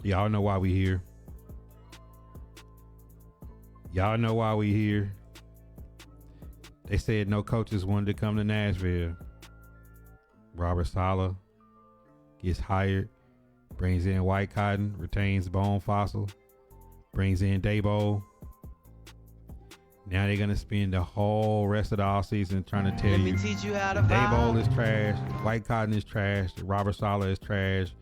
Y'all know why we here. Y'all know why we here. They said no coaches wanted to come to Nashville. Robert Saleh gets hired, brings in White Cotton, retains Bone Fossil, brings in Daboll. Now they're going to spend the whole rest of the offseason trying to tell you Daboll is trash, White Cotton is trash, Robert Saleh is trash,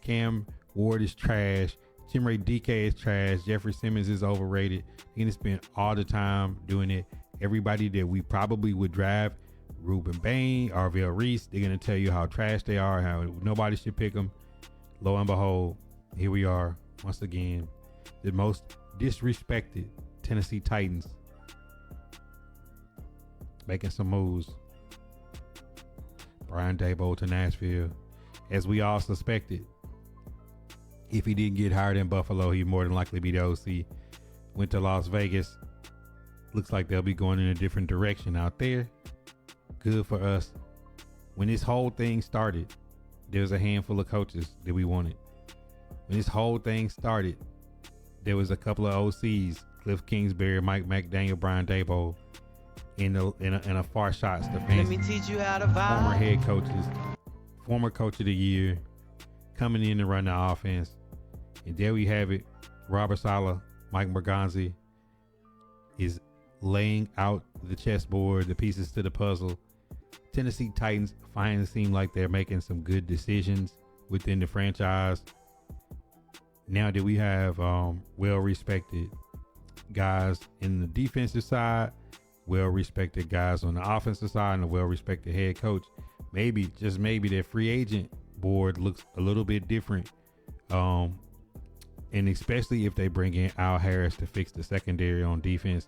Cam Ward is trash, Timray DK is trash, Jeffrey Simmons is overrated. They're going to spend all the time doing it. Everybody that we probably would draft, Ruben Bain, Arvell Reese, they're going to tell you how trash they are, how nobody should pick them. Lo and behold, here we are once again, the most disrespected Tennessee Titans making some moves. Brian Daboll to Nashville, as we all suspected. If he didn't get hired in Buffalo, he'd more than likely be the OC. Went to Las Vegas. Looks like they'll be going in a different direction out there. Good for us. When this whole thing started, there was a handful of coaches that we wanted. When this whole thing started, there was a couple of OCs, Cliff Kingsbury, Mike McDaniel, Brian Daboll, in a far shot, Stefanski. Let me teach you how to vibe. Former head coaches, former coach of the year, coming in to run the offense. And there we have it. Robert Saleh, Mike Morganzi is laying out the chessboard, the pieces to the puzzle. Tennessee Titans finally seem like they're making some good decisions within the franchise. Now that we have well-respected guys in the defensive side, well-respected guys on the offensive side, and a well-respected head coach, maybe, just maybe, their free agent board looks a little bit different. And especially if they bring in Al Harris to fix the secondary on defense,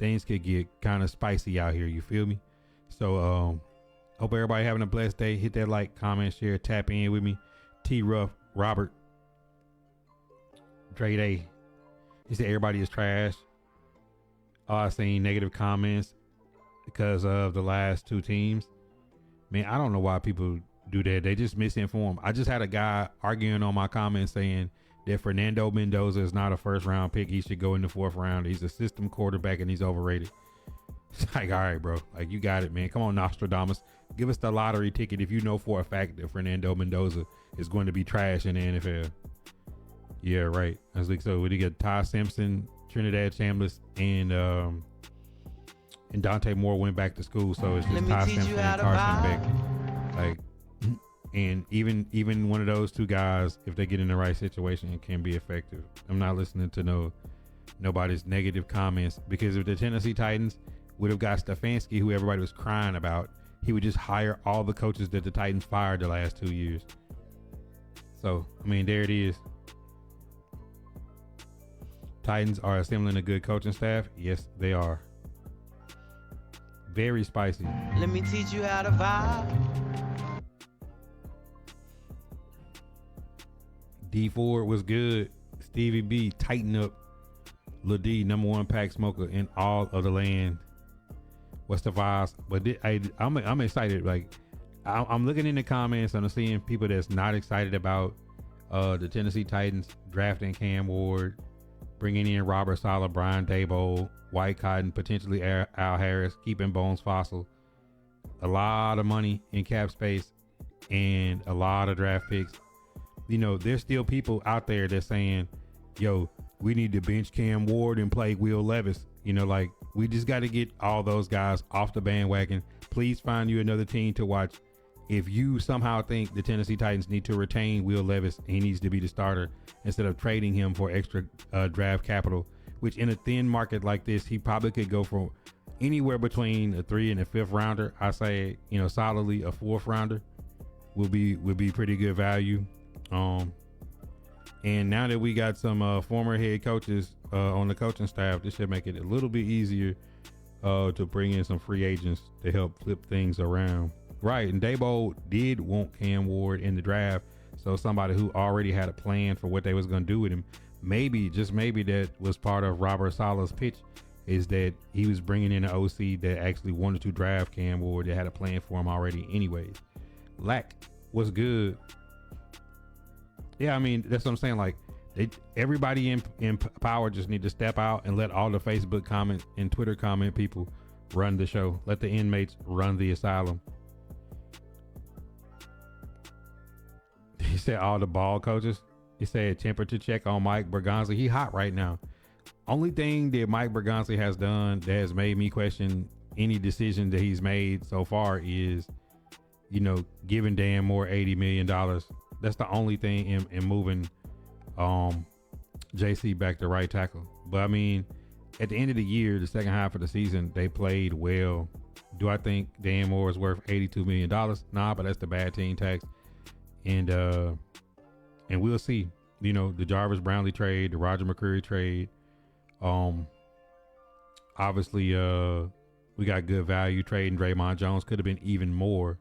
things could get kind of spicy out here. You feel me? So hope everybody having a blessed day. Hit that like, comment, share, tap in with me. T Ruff, Robert, Dre Day. He said everybody is trash. I've seen negative comments because of the last two teams. Man, I don't know why people do that. They just misinformed. I just had a guy arguing on my comments saying that Fernando Mendoza is not a first round pick. He should go in the fourth round. He's a system quarterback and he's overrated. It's like, all right, bro. Like, you got it, man. Come on, Nostradamus. Give us the lottery ticket if you know for a fact that Fernando Mendoza is going to be trash in the NFL. Yeah, right. I was like, so we get Ty Simpson, Trinidad Chambliss, and Dante Moore went back to school, so it's just Ty Simpson and Carson Beck. Like, and even one of those two guys, if they get in the right situation, it can be effective. I'm not listening to nobody's negative comments, because if the Tennessee Titans would have got Stefanski, who everybody was crying about, he would just hire all the coaches that the Titans fired the last 2 years. So, I mean, there it is. Titans are assembling a good coaching staff. Yes, they are. Very spicy. Let me teach you how to vibe. D Ford was good. Stevie B, tighten up. Lil D, number one pack smoker in all of the land. What's the vibes? But I'm excited. Like, I'm looking in the comments and I'm seeing people that's not excited about the Tennessee Titans drafting Cam Ward, bringing in Robert Saleh, Brian Daboll, White Cotton, potentially Al Harris, keeping Bones Fossil. A lot of money in cap space and a lot of draft picks. You know, there's still people out there that's saying, yo, we need to bench Cam Ward and play Will Levis. You know, like, we just got to get all those guys off the bandwagon. Please find you another team to watch. If you somehow think the Tennessee Titans need to retain Will Levis, he needs to be the starter instead of trading him for extra draft capital, which in a thin market like this, he probably could go for anywhere between a 3 and a 5th rounder. I say, you know, solidly a 4th rounder would be pretty good value. And now that we got some former head coaches on the coaching staff, this should make it a little bit easier to bring in some free agents to help flip things around. Right, and Daboll did want Cam Ward in the draft, so somebody who already had a plan for what they was going to do with him. Maybe, just maybe, that was part of Robert Saleh's pitch, is that he was bringing in an OC that actually wanted to draft Cam Ward, that had a plan for him already anyways. Lack was good. Yeah, I mean, that's what I'm saying. Like, Everybody in power just need to step out and let all the Facebook comment and Twitter comment people run the show. Let the inmates run the asylum. He said all the ball coaches. He said temperature check on Mike Bergonzi. He hot right now. Only thing that Mike Bergonzi has done that has made me question any decision that he's made so far is, giving Dan Moore $80 million. That's the only thing in moving JC back to right tackle. But I mean, at the end of the year, the second half of the season, they played well. Do I think Dan Moore is worth $82 million? Nah, but that's the bad team tax. And we'll see. The Jarvis Brownlee trade, the Roger McCreary trade. Obviously, we got good value trading Draymond Jones. Could have been even more.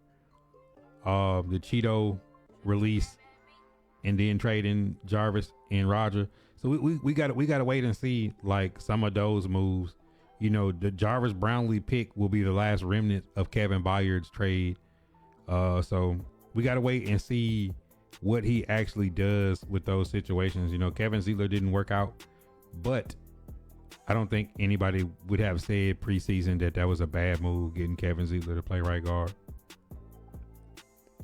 The Cheeto release and then trading Jarvis and Roger. So we got to wait and see like some of those moves. The Jarvis Brownlee pick will be the last remnant of Kevin Byard's trade. So we got to wait and see what he actually does with those situations. Kevin Zeitler didn't work out, but I don't think anybody would have said preseason that was a bad move, getting Kevin Zeitler to play right guard.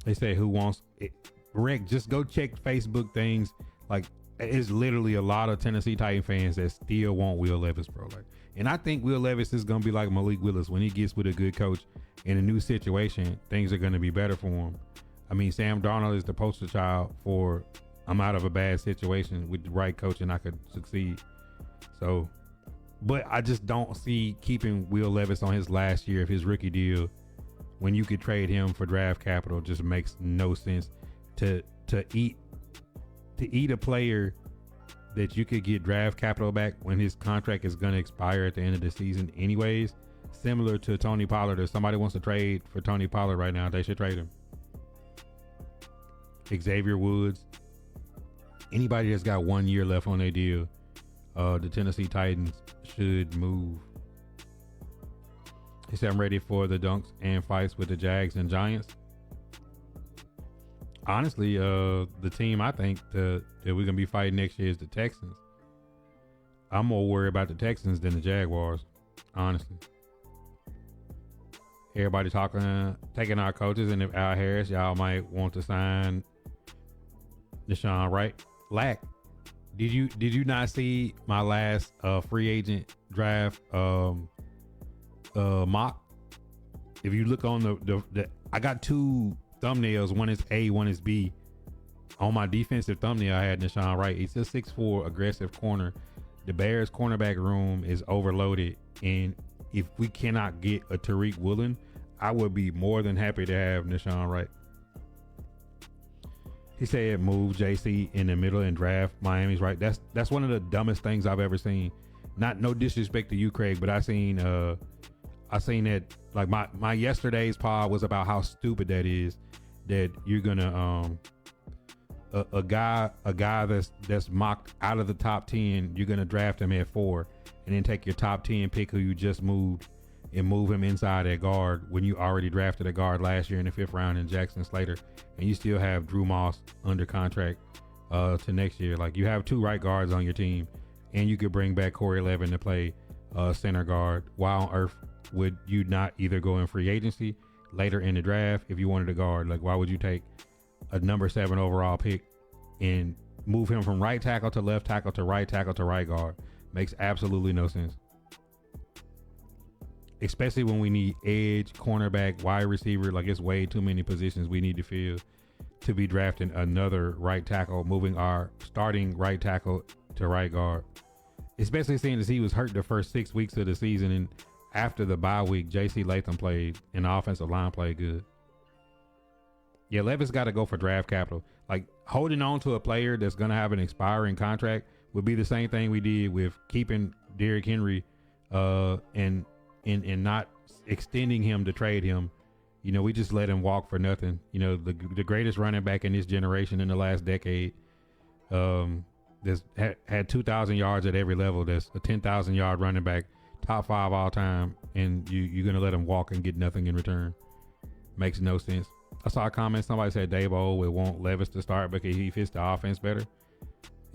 They say who wants it. Rick, just go check Facebook things. Like, it's literally a lot of Tennessee Titan fans that still want Will Levis, bro. And I think Will Levis is going to be like Malik Willis. When he gets with a good coach in a new situation, things are going to be better for him. I mean, Sam Darnold is the poster child for I'm out of a bad situation with the right coach and I could succeed. So, but I just don't see keeping Will Levis on his last year of his rookie deal when you could trade him for draft capital. Just makes no sense to eat a player that you could get draft capital back when his contract is going to expire at the end of the season anyways. Similar to Tony Pollard. If somebody wants to trade for Tony Pollard right now, they should trade him. Xavier Woods, anybody that's got 1 year left on their deal, the Tennessee Titans should move. He said, I'm ready for the dunks and fights with the Jags and Giants. Honestly, the team I think that we're going to be fighting next year is the Texans. I'm more worried about the Texans than the Jaguars, honestly. Everybody taking our coaches, and if Al Harris, y'all might want to sign Deshaun Wright. Lack. Did you not see my last free agent draft mock? If you look on the I got two thumbnails. One is A, one is B. On my defensive thumbnail, I had Deshaun Wright. He's a 6'4" aggressive corner. The Bears cornerback room is overloaded, and if we cannot get a Tariq Woolen, I would be more than happy to have Deshaun Wright. He said move JC in the middle and draft Miami's right. That's one of the dumbest things I've ever seen. No disrespect to you, Craig, but I seen that like my yesterday's pod was about how stupid that is, that you're gonna a guy that's mocked out of the top 10, you're gonna draft him at 4 and then take your top 10 pick who you just moved and move him inside at guard when you already drafted a guard last year in the 5th round in Jackson Slater, and you still have Drew Moss under contract to next year. Like, you have 2 right guards on your team, and you could bring back Corey Levin to play center guard. Why on earth would you not either go in free agency later in the draft if you wanted a guard? Like, why would you take a number 7 overall pick and move him from right tackle to left tackle to right guard? Makes absolutely no sense. Especially when we need edge, cornerback, wide receiver. Like, it's way too many positions we need to fill to be drafting another right tackle, moving our starting right tackle to right guard. Especially seeing as he was hurt the first 6 weeks of the season, and after the bye week, J.C. Latham played and the offensive line played good. Yeah, Levis got to go for draft capital. Like, holding on to a player that's going to have an expiring contract would be the same thing we did with keeping Derrick Henry and not extending him to trade him. You know, we just let him walk for nothing. You know, the greatest running back in this generation in the last decade that's had 2,000 yards at every level. That's a 10,000 yard running back, top 5 all time, and you're going to let him walk and get nothing in return. Makes no sense. I saw a comment, somebody said Daboll would want Levis to start because he fits the offense better.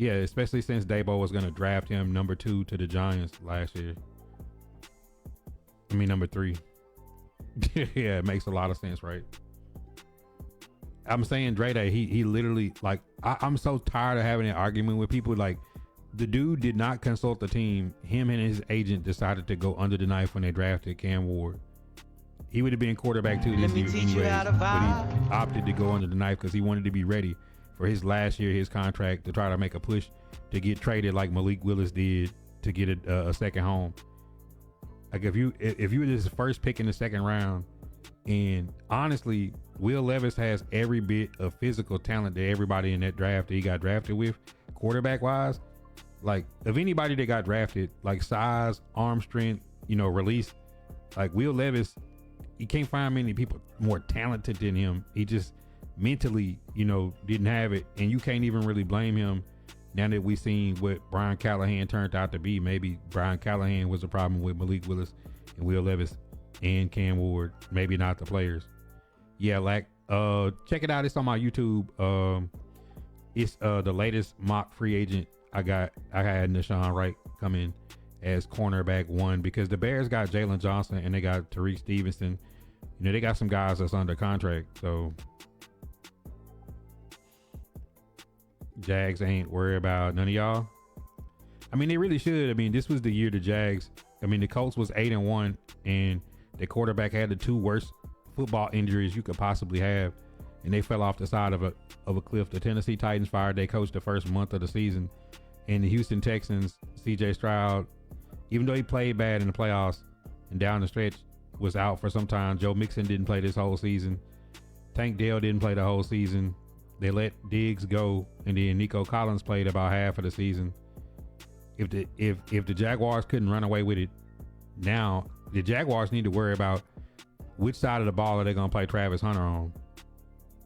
Yeah, especially since Daboll was going to draft him number 2 to the Giants last year. I mean, number 3. Yeah, it makes a lot of sense, right? I'm saying Dre Day, he literally, like, I'm so tired of having an argument with people. Like, the dude did not consult the team. Him and his agent decided to go under the knife when they drafted Cam Ward. He would have been quarterback 2 this year anyways, but he opted to go under the knife because he wanted to be ready for his last year, his contract, to try to make a push to get traded like Malik Willis did to get a second home. Like, if you were this first pick in the second round, and honestly, Will Levis has every bit of physical talent that everybody in that draft that he got drafted with, quarterback wise. Like, of anybody that got drafted, like size, arm strength, release, like Will Levis, you can't find many people more talented than him. He just mentally, didn't have it, and you can't even really blame him now that we've seen what Brian Callahan turned out to be. Maybe Brian Callahan was the problem with Malik Willis and Will Levis and Cam Ward, maybe not the players. Yeah, like, check it out. It's on my YouTube. It's the latest mock free agent I had Nashawn Wright come in as cornerback 1 because the Bears got Jalen Johnson and they got Tariq Stevenson. They got some guys that's under contract, so Jags ain't worried about none of y'all. I mean, they really should. I mean, this was the year the Jags. I mean, the Colts was 8-1, and the quarterback had the 2 worst football injuries you could possibly have, and they fell off the side of a cliff. The Tennessee Titans fired their coach the first month of the season, and the Houston Texans, C.J. Stroud, even though he played bad in the playoffs and down the stretch, was out for some time. Joe Mixon didn't play this whole season. Tank Dell didn't play the whole season. They let Diggs go, and then Nico Collins played about half of the season. If the Jaguars couldn't run away with it, now the Jaguars need to worry about which side of the ball are they going to play Travis Hunter on.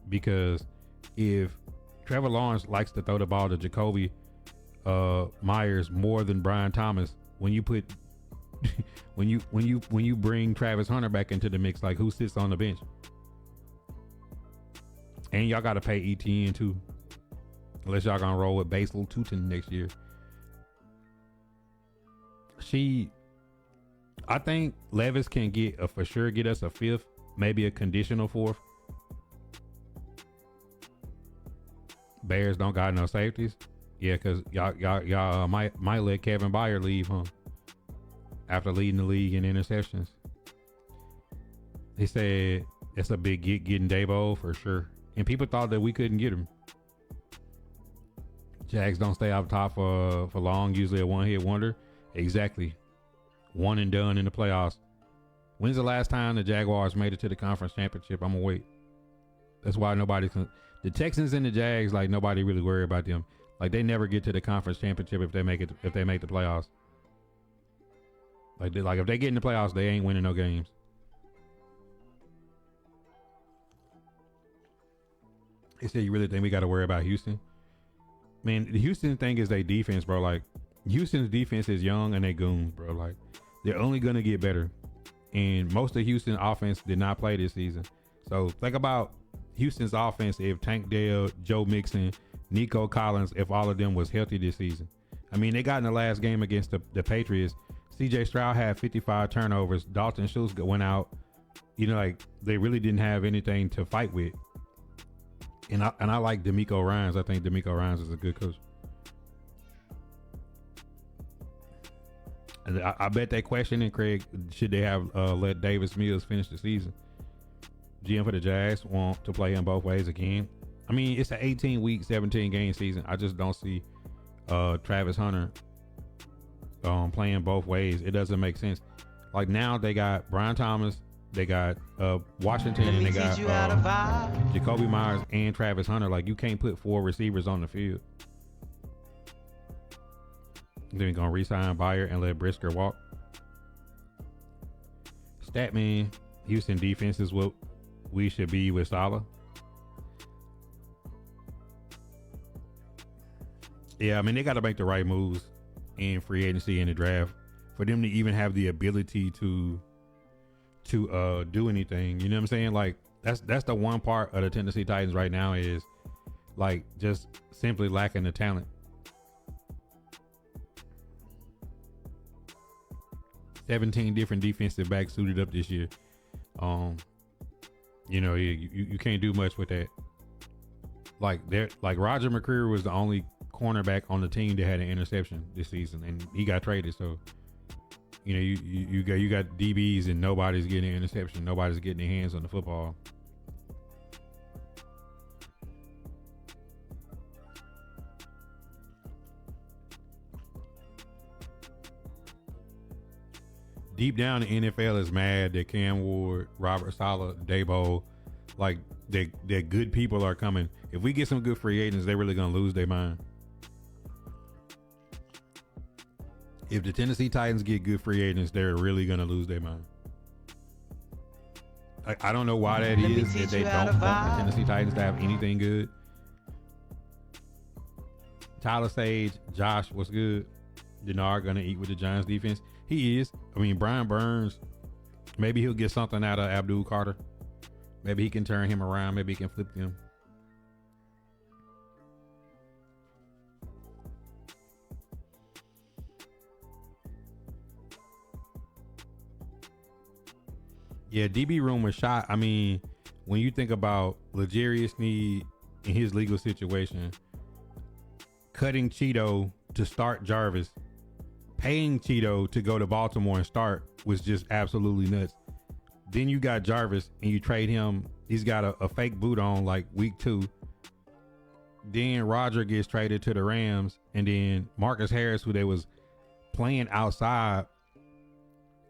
Because if Trevor Lawrence likes to throw the ball to Jacoby Myers more than Brian Thomas, when you put when you bring Travis Hunter back into the mix, like, who sits on the bench? And y'all got to pay ETN too, unless y'all gonna roll with Basil Tutin next year. I think Levis can get us a 5th, maybe a conditional 4th. Bears don't got no safeties. Yeah, because y'all might let Kevin Byard leave, huh? After leading the league in interceptions. They said it's a big get getting Daboll for sure. And people thought that we couldn't get him. Jags don't stay up top for long, usually a one-hit wonder. Exactly. One and done in the playoffs. When's the last time the Jaguars made it to the conference championship? I'm going to wait. That's why the Texans and the Jags, like, nobody really worry about them. Like, they never get to the conference championship if they make the playoffs. Like if they get in the playoffs, they ain't winning no games. They said, you really think we got to worry about Houston? Man, the Houston thing is their defense, bro. Like, Houston's defense is young and they goons, bro. Like, they're only going to get better. And most of Houston offense did not play this season. So think about Houston's offense if Tank Dell, Joe Mixon, Nico Collins, if all of them was healthy this season. I mean, they got in the last game against the Patriots. C.J. Stroud had 55 turnovers. Dalton Schultz went out. Like, they really didn't have anything to fight with. And I like DeMeco Ryans. I think DeMeco Ryans is a good coach. And I bet they questioning, Craig, should they have let Davis Mills finish the season? GM for the Jags want to play him both ways again. I mean, it's an 18-week, 17-game season. I just don't see Travis Hunter playing both ways. It doesn't make sense. Like, now they got Brian Thomas, they got Washington, and they got Jacoby Myers and Travis Hunter. Like, you can't put 4 receivers on the field. Then we're gonna re-sign Byard and let Brisker walk. Statman, Houston defense is what we should be with Saleh. Yeah, I mean, they got to make the right moves in free agency and the draft for them to even have the ability to do anything. You know what I'm saying? Like, that's the one part of the Tennessee Titans right now is, like, just simply lacking the talent. 17 different defensive backs suited up this year. You can't do much with that. Like Roger McCreary was the only cornerback on the team that had an interception this season, and he got traded. So, you got DBs and nobody's getting an interception. Nobody's getting their hands on the football. Deep down, the NFL is mad that Cam Ward, Robert Saleh, Daboll, like that good people are coming. If we get some good free agents, they're really gonna lose their mind. If the Tennessee Titans get good free agents, they're really gonna lose their mind. I don't know why that is. That they don't want the Tennessee Titans to have anything good. Tyler Sage, Josh, what's good? Denard gonna eat with the Giants defense. He is. I mean, Brian Burns, maybe he'll get something out of Abdul Carter. Maybe he can turn him around. Maybe he can flip him. Yeah, DB room was shot. I mean, when you think about L'Jarius Sneed in his legal situation, cutting Cheeto to start Jarvis, paying Cheeto to go to Baltimore and start was just absolutely nuts. Then you got Jarvis and you trade him. He's got a fake boot on like week 2. Then Roger gets traded to the Rams, and then Marcus Harris, who they was playing outside,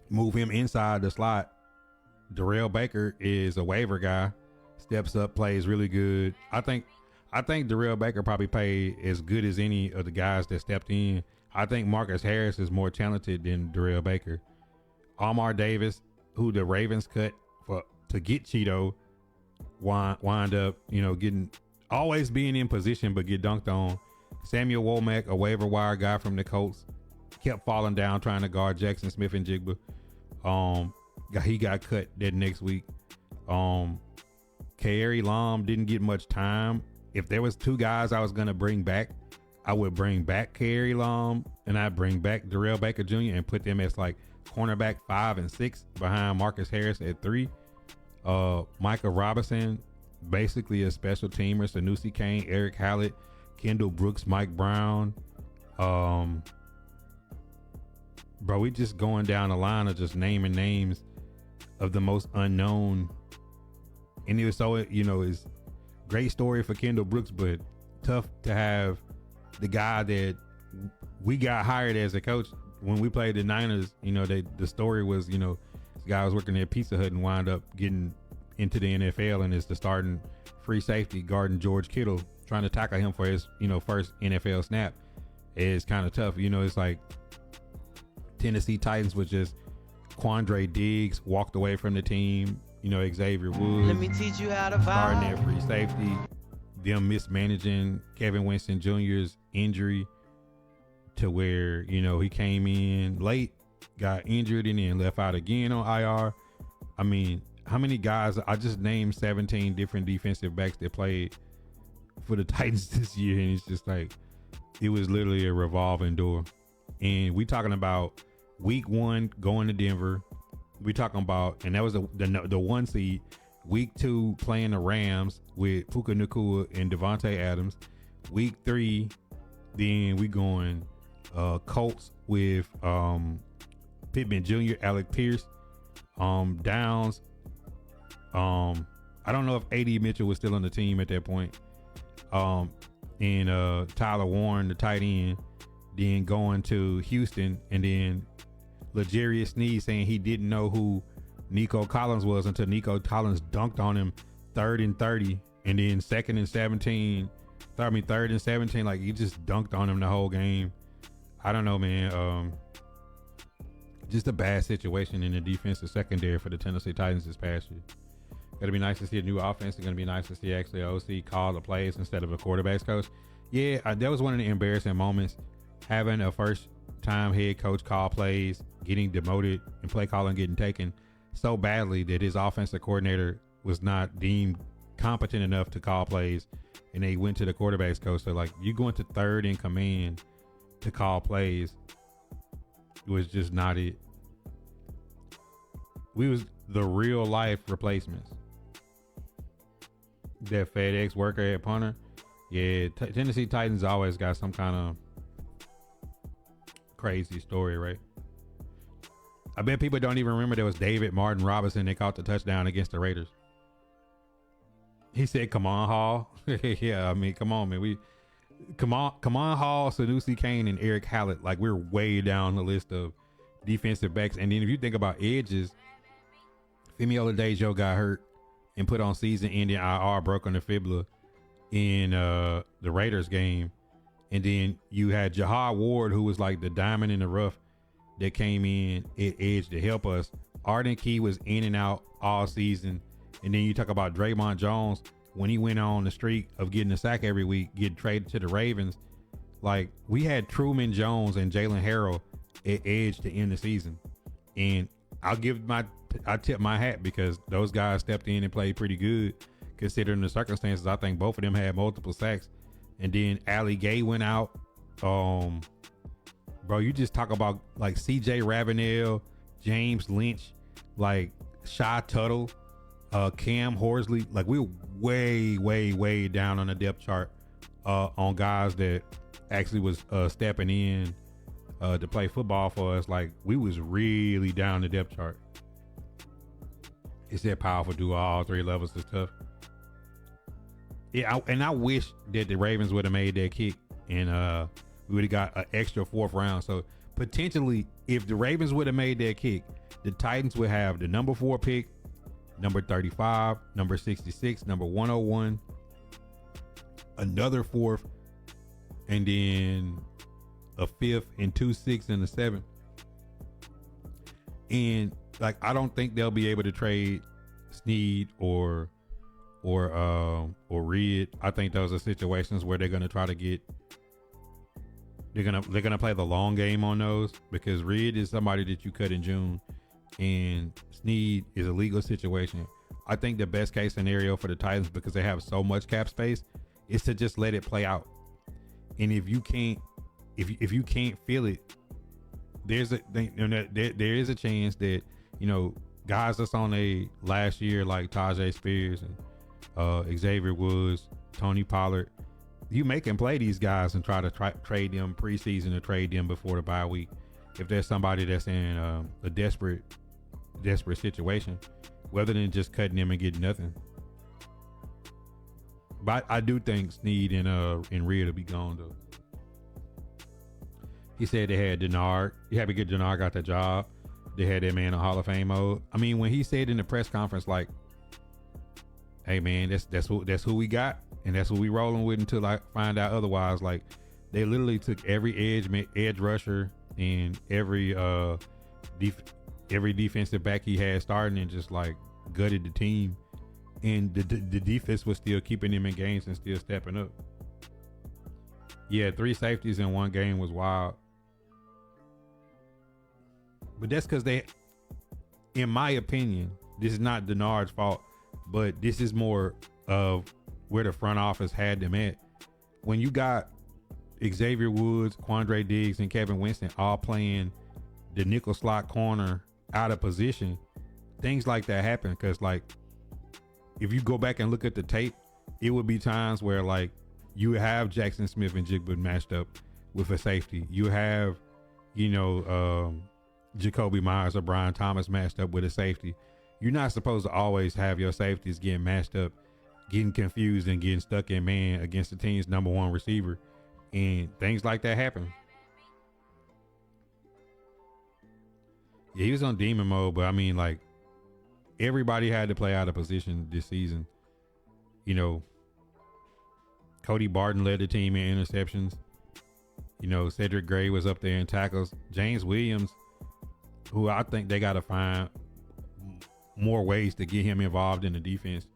move him inside the slot. Darrell Baker is a waiver guy, steps up, plays really good. I think Darrell Baker probably played as good as any of the guys that stepped in. I think Marcus Harris is more talented than Darrell Baker. Amar Davis, who the Ravens cut to get Cheeto, wind up, always being in position but get dunked on. Samuel Womack, a waiver wire guy from the Colts, kept falling down trying to guard Jackson Smith and Jigba. He got cut that next week. Kairi Lam didn't get much time. If there was 2 guys I was gonna bring back, I would bring back Kairi Lam and I'd bring back Darrell Baker Jr. and put them as like cornerback 5 and 6 behind Marcus Harris at 3. Micah Robinson, basically a special teamer. Sanusi Kane, Eric Hallett, Kendall Brooks, Mike Brown. Bro, we just going down the line of just naming names of the most unknown. And it was so, it's great story for Kendall Brooks, but tough to have the guy that we got hired as a coach when we played the Niners. The story was, this guy was working at Pizza Hut and wound up getting into the NFL and is the starting free safety guarding George Kittle, trying to tackle him for his, first NFL snap. It's kind of tough. It's like Tennessee Titans was just Quandre Diggs walked away from the team. Xavier Woods. Let me teach you how to starting at free safety. Them mismanaging Kevin Winston Jr.'s injury to where, he came in late, got injured, and then left out again on IR. I mean, how many guys? I just named 17 different defensive backs that played for the Titans this year, and it's just like, it was literally a revolving door. And we talking about week 1 going to Denver. We talking about, and that was the 1 seed. Week 2 playing the Rams with Puka Nacua and Devontae Adams. Week 3, then we going Colts with Pittman Jr., Alec Pierce, Downs. I don't know if A.D. Mitchell was still on the team at that point. And Tyler Warren, the tight end. Then going to Houston, and then L'Jarius Sneed saying he didn't know who Nico Collins was until Nico Collins dunked on him 3rd and 30, and then 2nd and 17. 3rd and 17, like he just dunked on him the whole game. I don't know, man. Just a bad situation in the defensive secondary for the Tennessee Titans this past year. Gonna be nice to see a new offense. It's gonna be nice to see actually OC call the plays instead of a quarterback's coach. Yeah, that was one of the embarrassing moments. Having a first-time head coach call plays, getting demoted, and play calling getting taken so badly that his offensive coordinator was not deemed competent enough to call plays, and they went to the quarterback's coach. So, like, you going to 3rd in command to call plays was just not it. We was the real life replacements. That FedEx worker at punter. Yeah, Tennessee Titans always got some kind of crazy story, right? I bet people don't even remember there was David Martin Robinson. They caught the touchdown against the Raiders. He said, "Come on, Hall." Yeah, I mean, come on, man. Come on, Hall, Sanusi Kane, and Eric Hallett. Like, we're way down the list of defensive backs. And then if you think about edges, Femi Oladejo got hurt and put on season-ending IR, broken the fibula in the Raiders game. And then you had Jahad Ward, who was like the diamond in the rough that came in at edge to help us. Arden Key was in and out all season. And then you talk about Draymond Jones, when he went on the streak of getting a sack every week, getting traded to the Ravens. Like, we had Truman Jones and Jalen Harrell at edge to end the season. And I tip my hat because those guys stepped in and played pretty good considering the circumstances. I think both of them had multiple sacks. And then Ali Gay went out. Bro, you just talk about like CJ Ravenel, James Lynch, like Shy Tuttle, Cam Horsley. Like, we're way down on the depth chart on guys that actually was stepping in to play football for us. Like, we was really down the depth chart. It's that powerful duo, all three levels is tough. Yeah, and I wish that the Ravens would have made that kick and we would have got an extra 4th round. So potentially, if the Ravens would have made that kick, the Titans would have the number 4 pick, number 35, number 66, number 101, another 4th, and then a 5th and 2 6 and a 7th. And like, I don't think they'll be able to trade Snead or Reed. I think those are situations where they're gonna try to get. They're gonna play the long game on those because Reed is somebody that you cut in June, and Snead is a legal situation. I think the best case scenario for the Titans, because they have so much cap space, is to just let it play out. And if you can't feel it, there is a chance that, you know, guys that's on a last year like Tajay Spears and Xavier Woods, Tony Pollard, you make them play these guys and try to trade them preseason or trade them before the bye week. If there's somebody that's in a desperate situation, rather than just cutting them and getting nothing. But I do think Snead and Reed will be gone though. He said they had Denard. You happy good Denard got that job. They had that man in Hall of Fame mode. I mean, when he said in the press conference, like, "Hey man, that's who we got, and that's what we rolling with until I find out otherwise." Like, they literally took every edge rusher and every defensive back he had starting and just like gutted the team. And the defense was still keeping him in games and still stepping up. Yeah, 3 safeties in one game was wild. But that's because they, in my opinion, this is not Denard's fault, but this is more of where the front office had them at. When you got Xavier Woods, Quandre Diggs, and Kevin Winston all playing the nickel slot corner out of position, things like that happen. Because, like, if you go back and look at the tape, it would be times where, like, you have Jackson Smith and Jigba matched up with a safety. You have, you know, Jacoby Myers or Brian Thomas matched up with a safety. You're not supposed to always have your safeties getting matched up, getting confused and getting stuck in man against the team's number 1 receiver. And things like that happen. Yeah, he was on demon mode, but I mean, like, everybody had to play out of position this season. You know, Cody Barton led the team in interceptions. You know, Cedric Gray was up there in tackles. James Williams, who I think they got to find more ways to get him involved in the defense.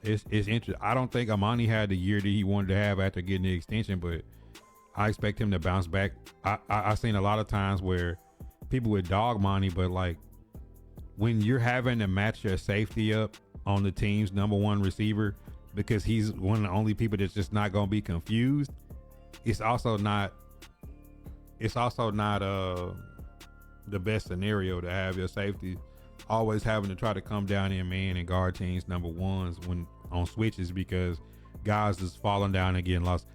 It's interesting. I don't think Amani had the year that he wanted to have after getting the extension, but I expect him to bounce back. I've seen a lot of times where people would dog Monty, but like, when you're having to match your safety up on the team's number 1 receiver because he's one of the only people that's just not going to be confused, it's also not the best scenario to have your safety always having to try to come down in man and guard teams number ones when on switches, because guys just falling down and getting lost.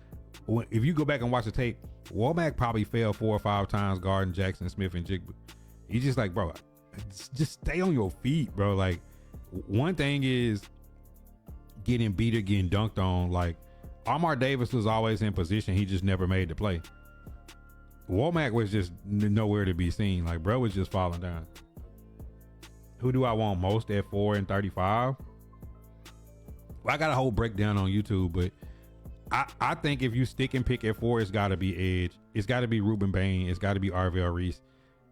If you go back and watch the tape, Womack probably fell 4 or 5 times guarding Jackson Smith and Jigba. He's just like, bro, just stay on your feet, bro. Like, one thing is getting beat or getting dunked on. Like, Amar Davis was always in position. He just never made the play. Womack was just nowhere to be seen. Like, bro was just falling down. Who do I want most at 4 and 35? Well, I got a whole breakdown on YouTube, but I think if you stick and pick at 4, it's got to be Edge. It's got to be Ruben Bain. It's got to be Arvell Reese.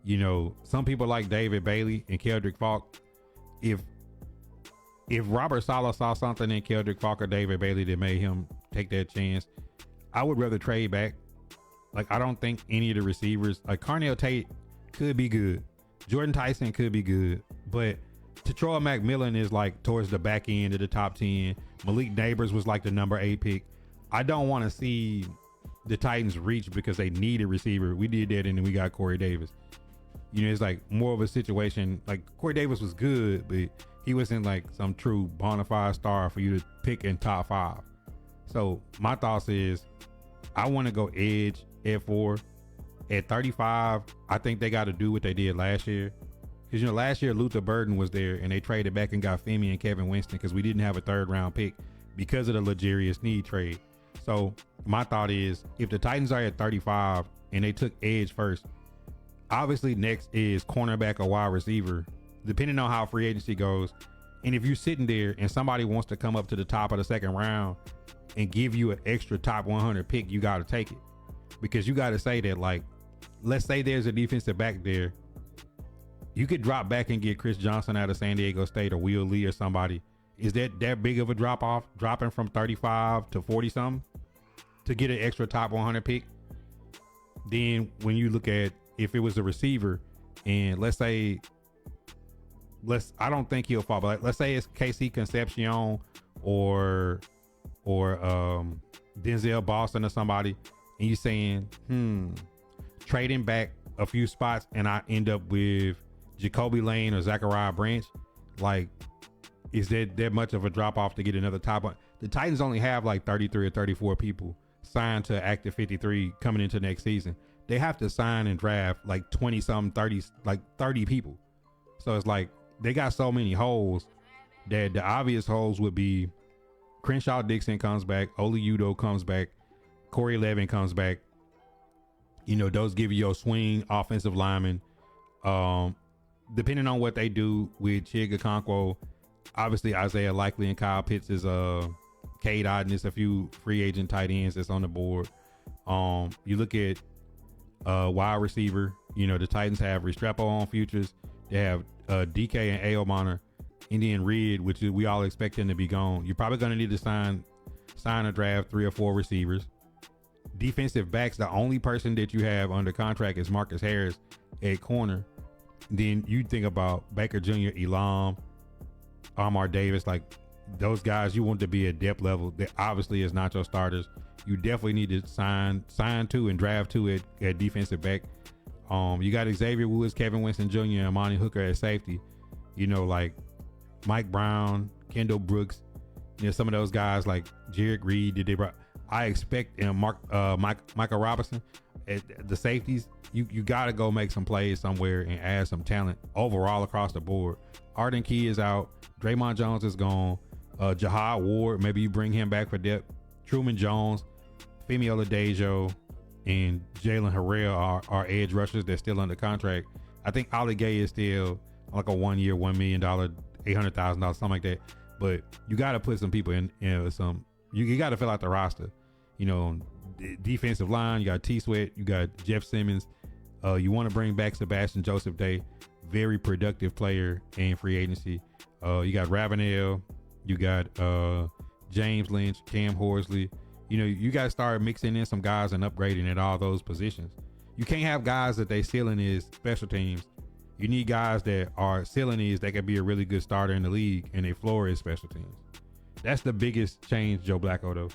You know, some people like David Bailey and Keldrick Falk. If Robert Saleh saw something in Keldrick Falk or David Bailey that made him take that chance, I would rather trade back. Like, I don't think any of the receivers, like Carnell Tate could be good. Jordan Tyson could be good, but Tetroy McMillan is like towards the back end of the top 10. Malik Neighbors was like the number 8 pick. I don't want to see the Titans reach because they need a receiver. We did that and then we got Corey Davis. You know, it's like more of a situation. Like, Corey Davis was good, but he wasn't like some true bona fide star for you to pick in top 5. So my thoughts is I want to go edge at 4. At 35, I think they got to do what they did last year. Because, you know, last year Luther Burden was there and they traded back and got Femi and Kevin Winston because we didn't have a 3rd round pick because of the L'Jarius Sneed trade. So my thought is, if the Titans are at 35 and they took edge first, obviously next is cornerback or wide receiver, depending on how free agency goes. And if you're sitting there and somebody wants to come up to the top of the 2nd round and give you an extra top 100 pick, you got to take it. Because you got to say that, like, let's say there's a defensive back there. You could drop back and get Chris Johnson out of San Diego State or Will Lee or somebody. Is that big of a drop off, dropping from 35 to 40 something to get an extra top 100 pick? Then when you look at if it was a receiver and I don't think he'll fall, but let's say it's KC Concepcion or Denzel Boston or somebody, and you're saying, trading back a few spots and I end up with Jacoby Lane or Zachariah Branch, like, is that much of a drop off to get another top one? The Titans only have like 33 or 34 people signed to active 53 coming into next season. They have to sign and draft like 20 something, 30 people. So it's like they got so many holes that the obvious holes would be Crenshaw Dixon comes back, Oli Udoh comes back, Corey Levin comes back. You know, those give you your swing offensive linemen. Depending on what they do with Chig Okonkwo, obviously Isaiah Likely and Kyle Pitts is Cade Otton is a few free agent tight ends that's on the board. You look at wide receiver, you know, the Titans have Restrepo on futures. They have DK and Aomana, Indian Reed, which we all expect him to be gone. You're probably going to need to sign or draft 3 or 4 receivers. Defensive backs, the only person that you have under contract is Marcus Harris at corner. Then you think about Baker Jr., Elam, Amar Davis, like those guys you want to be at depth level. That obviously is not your starters. You definitely need to sign to and draft to at defensive back. You got Xavier Woods, Kevin Winston Jr., and Amani Hooker at safety. You know, like Mike Brown, Kendall Brooks, you know, some of those guys like Jared Reed that they brought. I expect Michael Robinson at the safeties. You got to go make some plays somewhere and add some talent overall across the board. Arden Key is out. Draymond Jones is gone. Jahad Ward, maybe you bring him back for depth. Truman Jones, Femi Oladejo, and Jalen Harrell are edge rushers that's still under contract. I think Ali Gay is still like a 1 year, $1 million, $800,000, something like that. But you got to put some people in some. You got to fill out the roster. You know, defensive line, you got T Sweat, you got Jeff Simmons. You want to bring back Sebastian Joseph Day, very productive player in free agency. You got Ravenel, you got James Lynch, Cam Horsley. You know, you got to start mixing in some guys and upgrading at all those positions. You can't have guys that they ceiling is special teams. You need guys that are ceiling is they can be a really good starter in the league and their floor is special teams. That's the biggest change, Joe Blacko, though.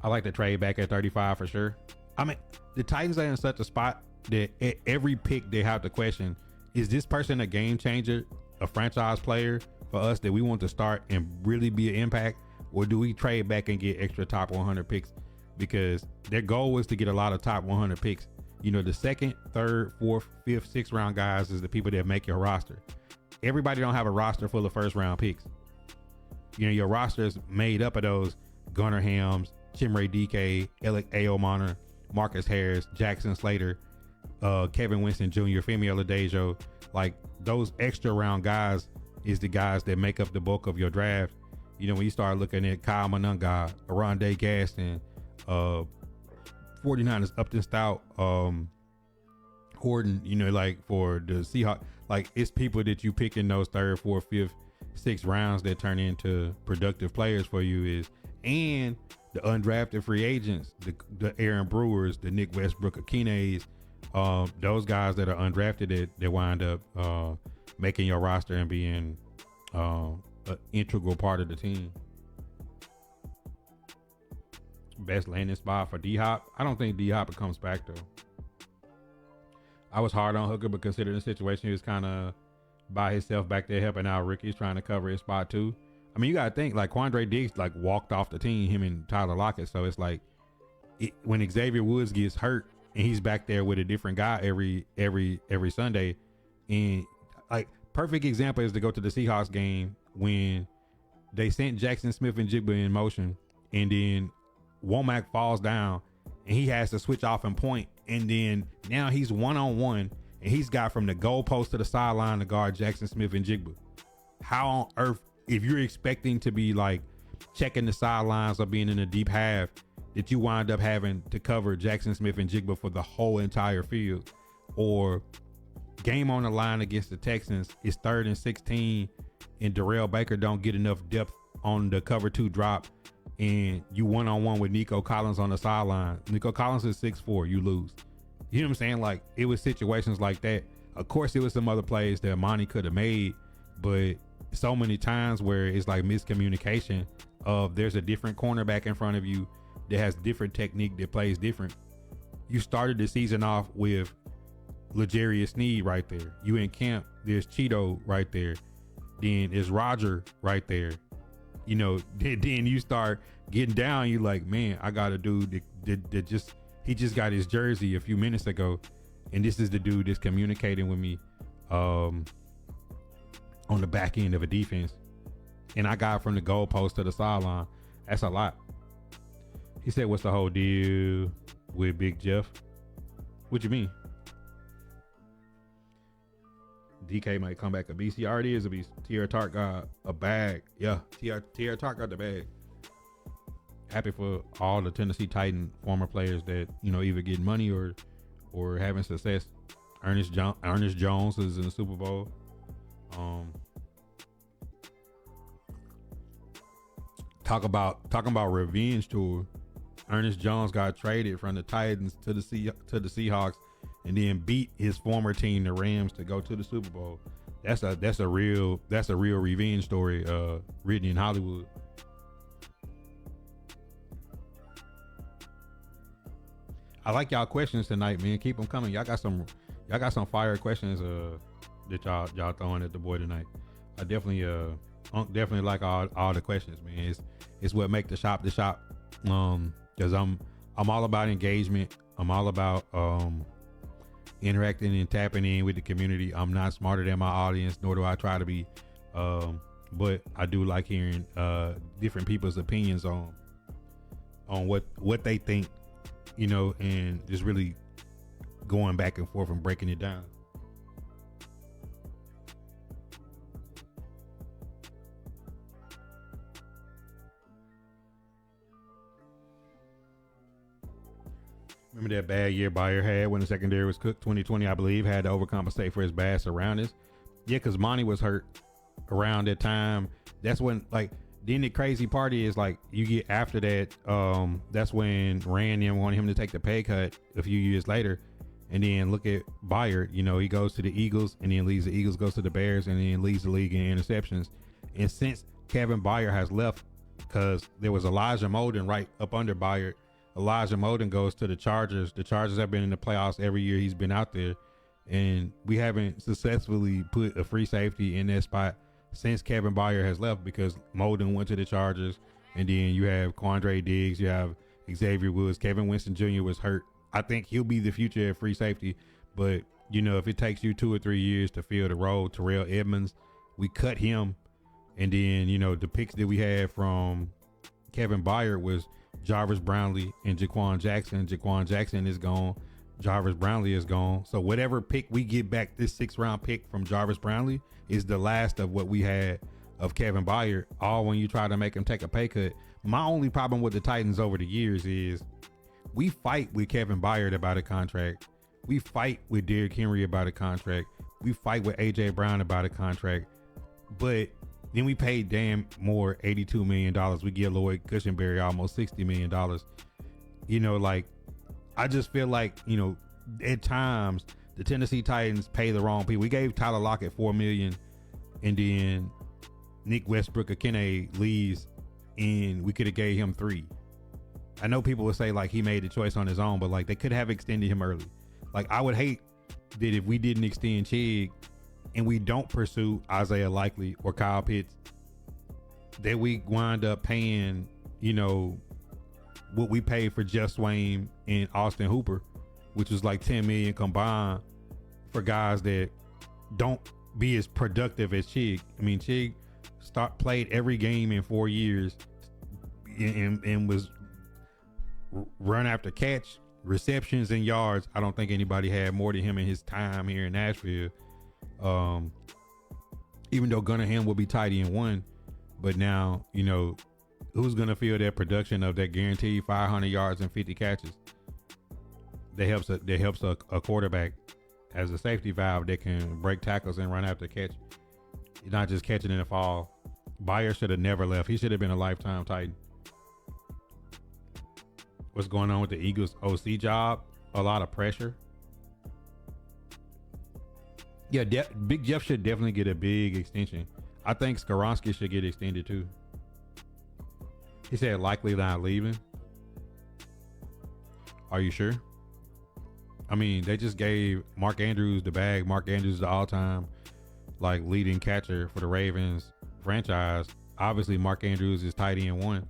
I like to trade back at 35 for sure. I mean, the Titans are in such a spot that at every pick they have to question, is this person a game changer, a franchise player for us that we want to start and really be an impact, or do we trade back and get extra top 100 picks? Because their goal was to get a lot of top 100 picks. You know, the second, third, fourth, fifth, sixth round guys is the people that make your roster. Everybody don't have a roster full of first round picks. You know, your roster is made up of those Gunnar Hams, Chimere DK, Alec Aomaner, Marcus Harris, Jackson Slater, Kevin Winston Jr., Femi Oladejo. Like, those extra round guys is the guys that make up the bulk of your draft. You know, when you start looking at Kyle Monunga, Aronde Gaston, 49ers Upton Stout, Horton, you know, like for the Seahawks, like it's people that you pick in those third, fourth, fifth, sixth rounds that turn into productive players for you and the undrafted free agents, the Aaron Brewers, the Nick Westbrook Akines, those guys that are undrafted that wind up making your roster and being an integral part of the team. Best landing spot for D-Hop. I don't think D-Hop comes back though. I was hard on Hooker, but considering the situation, he was kind of by himself back there helping out Ricky's trying to cover his spot too. I mean, you gotta think like Quandre Diggs like walked off the team, him and Tyler Lockett. So it's like when Xavier Woods gets hurt and he's back there with a different guy every Sunday, and like perfect example is to go to the Seahawks game when they sent Jackson Smith and Jigba in motion, and then Womack falls down and he has to switch off and point, and then now he's one-on-one and he's got from the goalpost to the sideline to guard Jackson Smith and Jigba. How on earth, if you're expecting to be like checking the sidelines or being in a deep half, that you wind up having to cover Jackson Smith and Jigba for the whole entire field? Or game on the line against the Texans, it's 3rd and 16 and Darrell Baker don't get enough depth on the cover 2 drop, and you one-on-one with Nico Collins on the sideline. Nico Collins is 6'4", you lose. You know what I'm saying? Like, it was situations like that. Of course, it was some other plays that Monty could have made, but so many times where it's like miscommunication of there's a different cornerback in front of you that has different technique, that plays different. You started the season off with L'Jarius Sneed right there. You in camp, there's Cheeto right there. Then there's Roger right there. You know, then you start getting down. You like, man, I got a dude that he just got his jersey a few minutes ago, and this is the dude that's communicating with me on the back end of a defense, and I got from the goalpost to the sideline. That's a lot. He said, "What's the whole deal with Big Jeff?" What you mean? DK might come back a beast. He already is a beast. Tierra Tart got a bag. Yeah, Tierra Tart got the bag. Happy for all the Tennessee Titan former players that, you know, either getting money or having success. Ernest Jones is in the Super Bowl. Talking about revenge tour. Ernest Jones got traded from the Titans to the Seahawks, and then beat his former team, the Rams, to go to the Super Bowl. That's a real revenge story written in Hollywood. I like y'all questions tonight, man. Keep them coming. Y'all got some fire questions that y'all throwing at the boy tonight. I definitely like all the questions, man. It's what make the shop. Because I'm all about engagement. I'm all about interacting and tapping in with the community. I'm not smarter than my audience, nor do I try to be. But I do like hearing different people's opinions on what they think, you know, and just really going back and forth and breaking it down. Remember that bad year Bayer had when the secondary was cooked? 2020, I believe, had to overcompensate for his bad surroundings. Yeah, because Monty was hurt around that time. That's when, like, then the crazy part is, like, you get after that, that's when Randy wanted him to take the pay cut a few years later. And then look at Bayer, you know, he goes to the Eagles and then leaves the Eagles, goes to the Bears, and then leads the league in interceptions. And since Kevin Bayer has left, because there was Elijah Molden right up under Bayer, Elijah Molden goes to the Chargers. The Chargers have been in the playoffs every year he's been out there, and we haven't successfully put a free safety in that spot since Kevin Byard has left, because Molden went to the Chargers, and then you have Quandre Diggs, you have Xavier Woods, Kevin Winston Jr. was hurt. I think he'll be the future at free safety, but you know, if it takes you 2 or 3 years to fill the role, Terrell Edmonds, we cut him, and then you know the picks that we had from Kevin Byard was Jarvis Brownlee and Jaquan Jackson. Jaquan Jackson is gone. Jarvis Brownlee is gone. So whatever pick we get back, this 6th round pick from Jarvis Brownlee is the last of what we had of Kevin Byard, all when you try to make him take a pay cut. My only problem with the Titans over the years is we fight with Kevin Byard about a contract. We fight with Derrick Henry about a contract. We fight with A.J. Brown about a contract. But then we paid Dan Moore $82 million. We give Lloyd Cushenberry almost $60 million. You know, like, I just feel like, you know, at times the Tennessee Titans pay the wrong people. We gave Tyler Lockett $4 million, and then Nick Westbrook Akine leaves, and we could have gave him $3 million. I know people would say like he made the choice on his own, but like they could have extended him early. Like I would hate that if we didn't extend Chig and we don't pursue Isaiah Likely or Kyle Pitts, that we wind up paying, you know, what we paid for Jeff Swain and Austin Hooper, which was like $10 million combined for guys that don't be as productive as Chig. I mean, Chig played every game in 4 years and was run after catch, receptions, and yards. I don't think anybody had more than him in his time here in Nashville. Even though Gunningham will be tight end 1, but now, you know, who's going to feel that production of that guaranteed 500 yards and 50 catches? That helps a quarterback as a safety valve that can break tackles and run after catch. You're not just catching in the fall. Byard should have never left. He should have been a lifetime Titan. What's going on with the Eagles OC job? A lot of pressure. Yeah, Big Jeff should definitely get a big extension. I think Skoronski should get extended too. He said likely not leaving. Are you sure? I mean, they just gave Mark Andrews the bag. Mark Andrews is the all-time like leading catcher for the Ravens franchise. Obviously, Mark Andrews is tight end 1.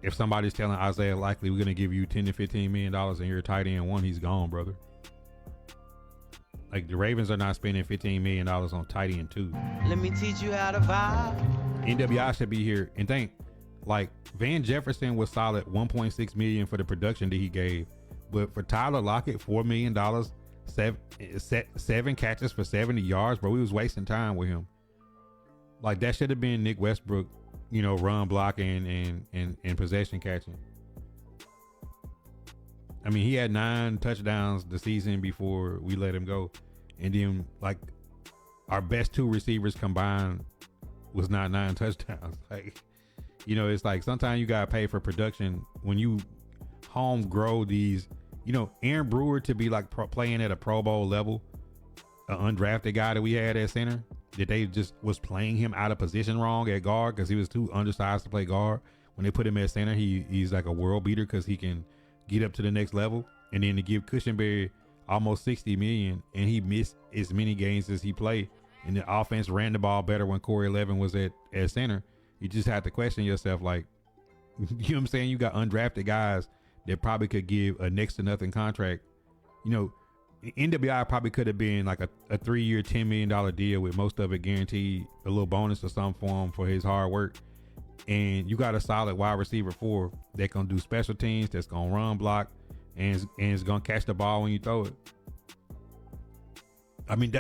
If somebody's telling Isaiah Likely we're gonna give you $10 to $15 million and you're a tight end 1, he's gone, brother. Like the Ravens are not spending $15 million on tight end 2. Let me teach you how to vibe. NWI should be here and think like Van Jefferson was solid $1.6 million for the production that he gave, but for Tyler Lockett $4 million, seven catches for 70 yards, bro. We was wasting time with him. Like that should have been Nick Westbrook, you know, run blocking and possession catching. I mean, he had 9 touchdowns the season before we let him go. And then like our best 2 receivers combined was not 9 touchdowns. Like, you know, it's like sometimes you got to pay for production when you home grow these, you know, Aaron Brewer to be like playing at a Pro Bowl level, an undrafted guy that we had at center, that they just was playing him out of position wrong at guard because he was too undersized to play guard. When they put him at center, he's like a world beater because he can get up to the next level. And then to give Cushenberry almost $60 million and he missed as many games as he played, and the offense ran the ball better when Corey Levin was at center. You just have to question yourself, like, you know what I'm saying? You got undrafted guys that probably could give a next to nothing contract. You know, NWI probably could have been like a 3-year, $10 million deal with most of it guaranteed, a little bonus or some form for his hard work. And you got a solid wide receiver 4 that can do special teams, that's gonna run block, and is gonna catch the ball when you throw it. I mean,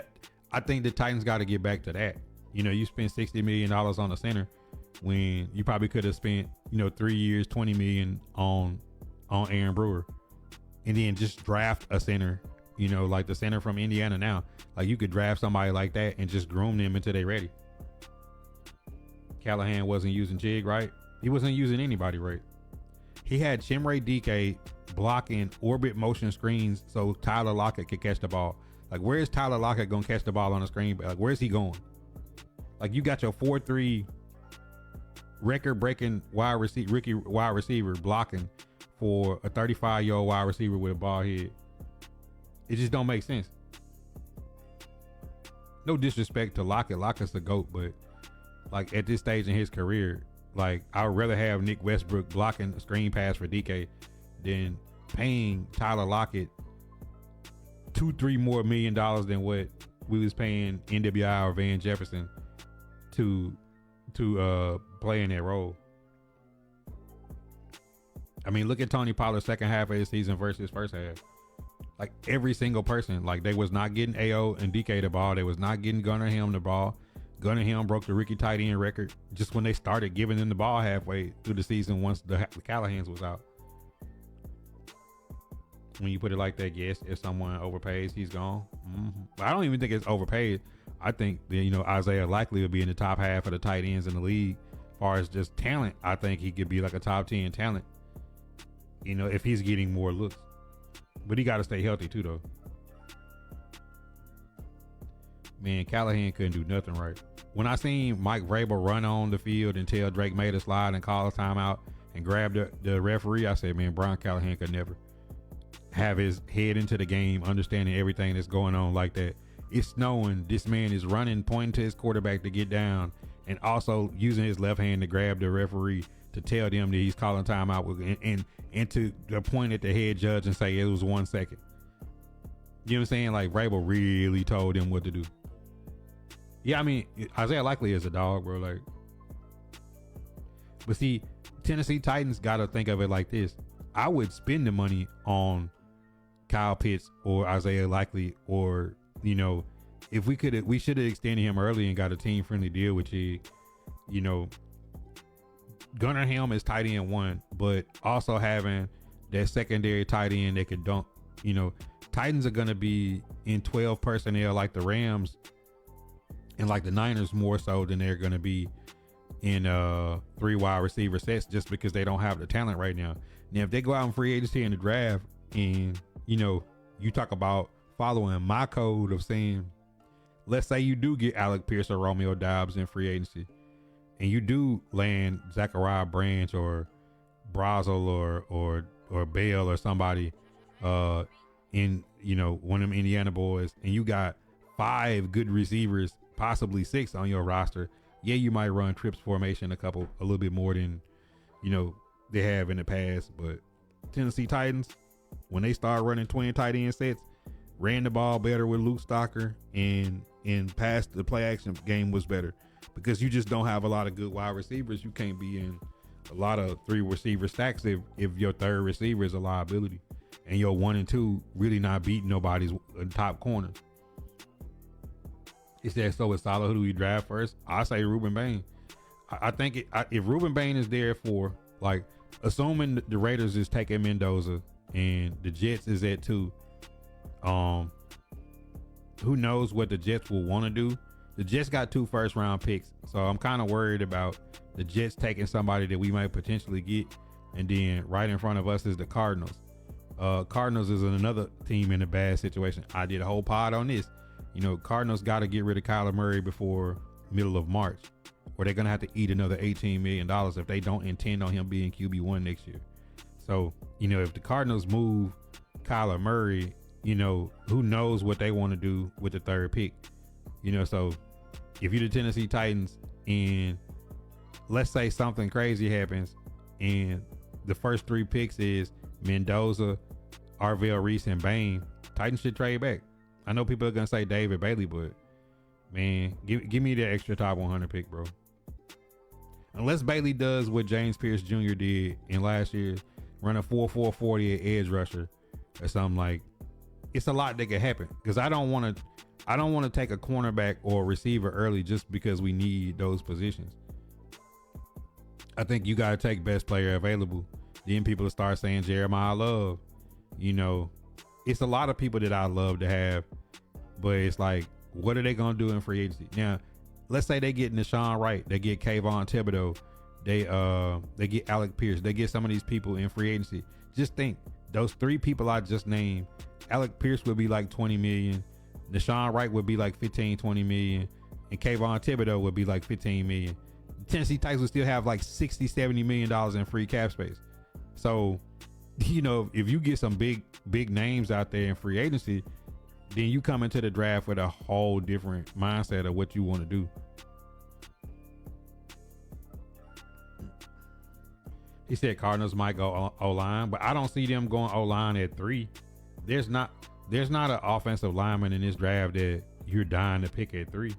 I think the Titans got to get back to that. You know, you spent $60 million on the center when you probably could have spent, you know, 3 years, $20 million on Aaron Brewer, and then just draft a center. You know, like the center from Indiana now. Like you could draft somebody like that and just groom them until they're ready. Callahan wasn't using Chig right. He wasn't using anybody right. He had Chimere Dike blocking orbit motion screens so Tyler Lockett could catch the ball. Like, where is Tyler Lockett going to catch the ball on the screen? Like, where's he going? Like, you got your 4-3 record-breaking rookie wide receiver blocking for a 35-year-old wide receiver with a bald head. It just don't make sense. No disrespect to Lockett. Lockett's the GOAT, but like at this stage in his career, like I would rather have Nick Westbrook blocking a screen pass for DK than paying Tyler Lockett $2-3 more million than what we was paying NWI or Van Jefferson to play in that role. I mean, look at Tony Pollard's second half of his season versus first half. Like every single person, like they was not getting AO and DK the ball. They was not getting Gunnar Helm the ball. Gunnar Helm broke the rookie tight end record just when they started giving them the ball halfway through the season once the Callahans was out. When you put it like that, yes, if someone overpays, he's gone. Mm-hmm. I don't even think it's overpaid. I think that, Isaiah likely will be in the top half of the tight ends in the league. As far as just talent, I think he could be like a top 10 talent, if he's getting more looks. But he got to stay healthy too, though. Man, Callahan couldn't do nothing right. When I seen Mike Vrabel run on the field and tell Drake made a slide and call a timeout and grab the referee, I said, man, Brian Callahan could never have his head into the game, understanding everything that's going on like that. It's snowing. This man is running, pointing to his quarterback to get down, and also using his left hand to grab the referee to tell them that he's calling timeout and to point at the head judge and say it was 1 second. You know what I'm saying? Like Vrabel really told him what to do. Yeah, I mean, Isaiah Likely is a dog, bro. Like, but see, Tennessee Titans got to think of it like this. I would spend the money on Kyle Pitts or Isaiah Likely, or, if we should have extended him early and got a team friendly deal with you. Gunnar Helm is tight end 1, but also having that secondary tight end that could dunk. Titans are going to be in 12 personnel like the Rams and like the Niners more so than they're going to be in 3 wide receiver sets, just because they don't have the talent right now. Now, if they go out in free agency in the draft and, you talk about following my code of saying, let's say you do get Alec Pierce or Romeo Doubs in free agency, and you do land Zachariah Branch or Brazel or Bell or somebody in one of them Indiana boys, and you got 5 good receivers, possibly 6 on your roster. Yeah, you might run trips formation a little bit more than they have in the past. But Tennessee Titans, when they start running 20 tight end sets, ran the ball better with Luke Stocker, and past the play action game was better. Because you just don't have a lot of good wide receivers. You can't be in a lot of 3 receiver stacks if your third receiver is a liability and your 1 and 2 really not beating nobody's top corner. He said, so it's solid. Who do we draft first? I say Ruben Bain. I think if Ruben Bain is there for, like, assuming the Raiders is taking Mendoza and the Jets is at 2, who knows what the Jets will want to do. The Jets got 2 first-round picks, so I'm kind of worried about the Jets taking somebody that we might potentially get, and then right in front of us is the Cardinals. Cardinals is another team in a bad situation. I did a whole pod on this. Cardinals got to get rid of Kyler Murray before middle of March, or they're going to have to eat another $18 million if they don't intend on him being QB1 next year. So, if the Cardinals move Kyler Murray, who knows what they want to do with the 3rd pick. So if you're the Tennessee Titans and let's say something crazy happens and the first 3 picks is Mendoza, Arvell Reese, and Bain, Titans should trade back. I know people are going to say David Bailey, but man, give me that extra top 100 pick, bro. Unless Bailey does what James Pierce Jr. did in last year, run a 4.40 at edge rusher or something, like, it's a lot that could happen. Because I don't want to take a cornerback or a receiver early just because we need those positions. I think you got to take best player available. Then people will start saying Jeremiah Love. It's a lot of people that I love to have, but it's like, what are they going to do in free agency? Now, let's say they get Nashawn Wright, they get Kayvon Thibodeau, they get Alec Pierce, they get some of these people in free agency. Just think, those 3 people I just named, Alec Pierce would be like 20 million. Nashawn Wright would be like 15, 20 million. And Kayvon Thibodeau would be like 15 million. The Tennessee Titans would still have like 60, 70 million dollars in free cap space. So you know, if you get some big names out there in free agency, then you come into the draft with a whole different mindset of what you want to do. He said Cardinals might go O-line, but I don't see them going O-line at 3. There's not an offensive lineman in this draft that you're dying to pick at 3.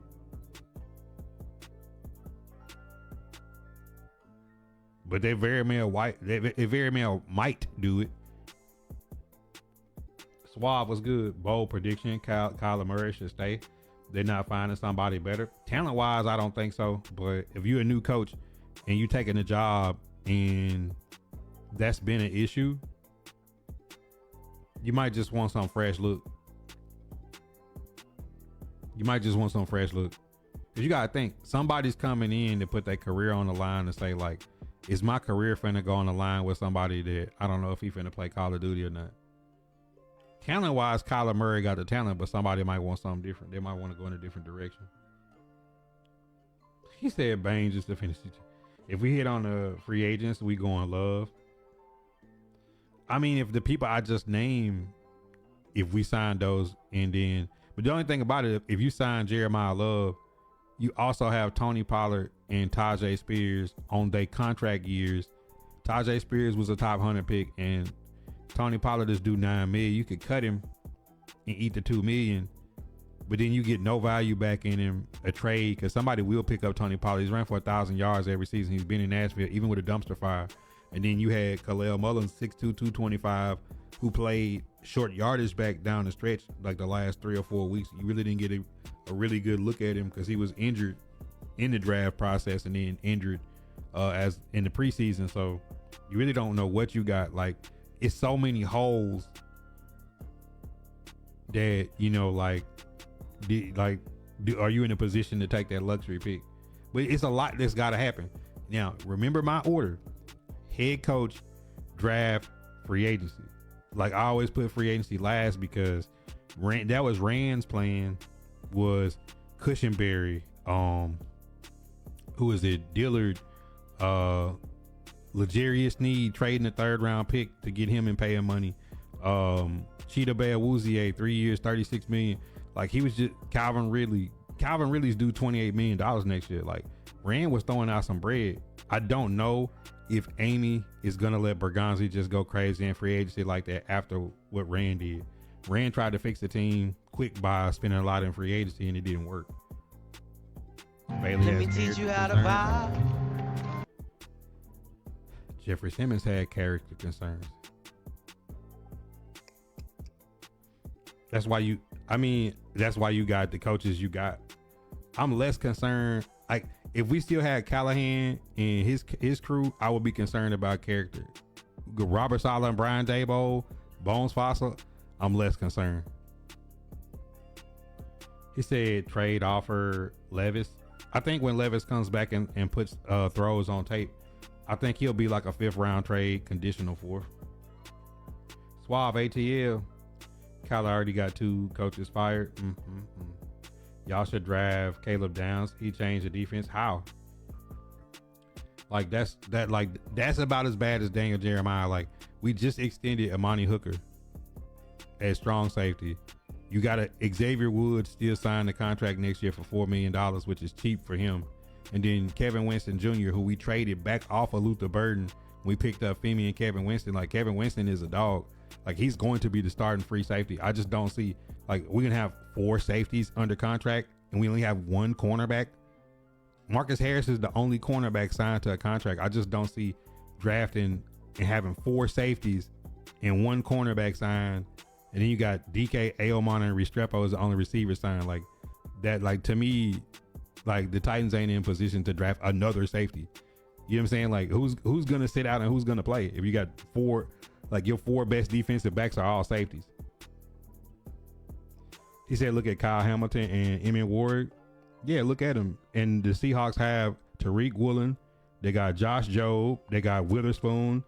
But they very well might do it. Suave was good. Bold prediction. Kyler Murray should stay. They're not finding somebody better. Talent-wise, I don't think so. But if you're a new coach and you taking a job and that's been an issue, you might just want some fresh look. Because you got to think, somebody's coming in to put their career on the line and say, like, is my career finna go on the line with somebody that I don't know if he finna play Call of Duty or not? Talent-wise, Kyler Murray got the talent, but somebody might want something different. They might want to go in a different direction. He said Bain just to finish it. If we hit on the free agents, we going Love. I mean, if the people I just named, if we sign those and then, but the only thing about it, if you sign Jeremiah Love, you also have Tony Pollard and Tajay Spears on their contract years. Tajay Spears was a top 100 pick and Tony Pollard is due $9 million. You could cut him and eat the $2 million, but then you get no value back in him, a trade, because somebody will pick up Tony Pollard. He's ran for 1,000 yards every season. He's been in Nashville, even with a dumpster fire. And then you had Khalil Mullins, 6'2", 225, who played short yardage back down the stretch like the last 3 or 4 weeks. You really didn't get a really good look at him because he was injured in the draft process and then injured as in the preseason. So you really don't know what you got. Like, it's so many holes that, you know, like are you in a position to take that luxury pick? But it's a lot that's got to happen. Now, remember my order: head coach, draft, free agency. Like, I always put free agency last because that was Rand's plan, was Cushenberry, who is it, Dillard, L'Jarius Sneed, trading a 3rd round pick to get him and pay him money. Cheetah Bear Wouzier, 3 years, $36 million. Like, he was just Calvin Ridley's due $28 million next year. Like, Rand was throwing out some bread. I don't know if Amy is gonna let Bergonzi just go crazy in free agency like that after what Rand did. Rand tried to fix the team quick by spending a lot in free agency and it didn't work. Bailey Let me teach you how to vibe. Jeffrey Simmons had character concerns. That's why you got the coaches you got. I'm less concerned. Like, if we still had Callahan and his crew, I would be concerned about character. Robert Saleh and Brian Daboll, Bones Fossil, I'm less concerned. He said trade offer Levis. I think when Levis comes back and puts throws on tape, I think he'll be like a 5th round trade, conditional 4th. Suave ATL. Kyler already got 2 coaches fired. Y'all should draft Caleb Downs. He changed the defense. How? Like, that's about as bad as Daniel Jeremiah. Like, we just extended Amani Hooker as strong safety. You got Xavier Woods still signed the contract next year for $4 million, which is cheap for him. And then Kevin Winston Jr., who we traded back off of Luther Burden. We picked up Femi and Kevin Winston. Like, Kevin Winston is a dog. Like, he's going to be the starting free safety. I just don't see, like, we're going to have 4 safeties under contract and we only have 1 cornerback. Marcus Harris is the only cornerback signed to a contract. I just don't see drafting and having 4 safeties and 1 cornerback signed. And then you got DK, Aomon, and Restrepo as the only receiver signed. Like, that, like, to me, like, the Titans ain't in position to draft another safety. You know what I'm saying? Like, who's going to sit out and who's going to play? If you got 4, like, your 4 best defensive backs are all safeties. He said, look at Kyle Hamilton and Emmett Ward. Yeah, look at them. And the Seahawks have Tariq Woolen. They got Josh Jobe. They got Witherspoon.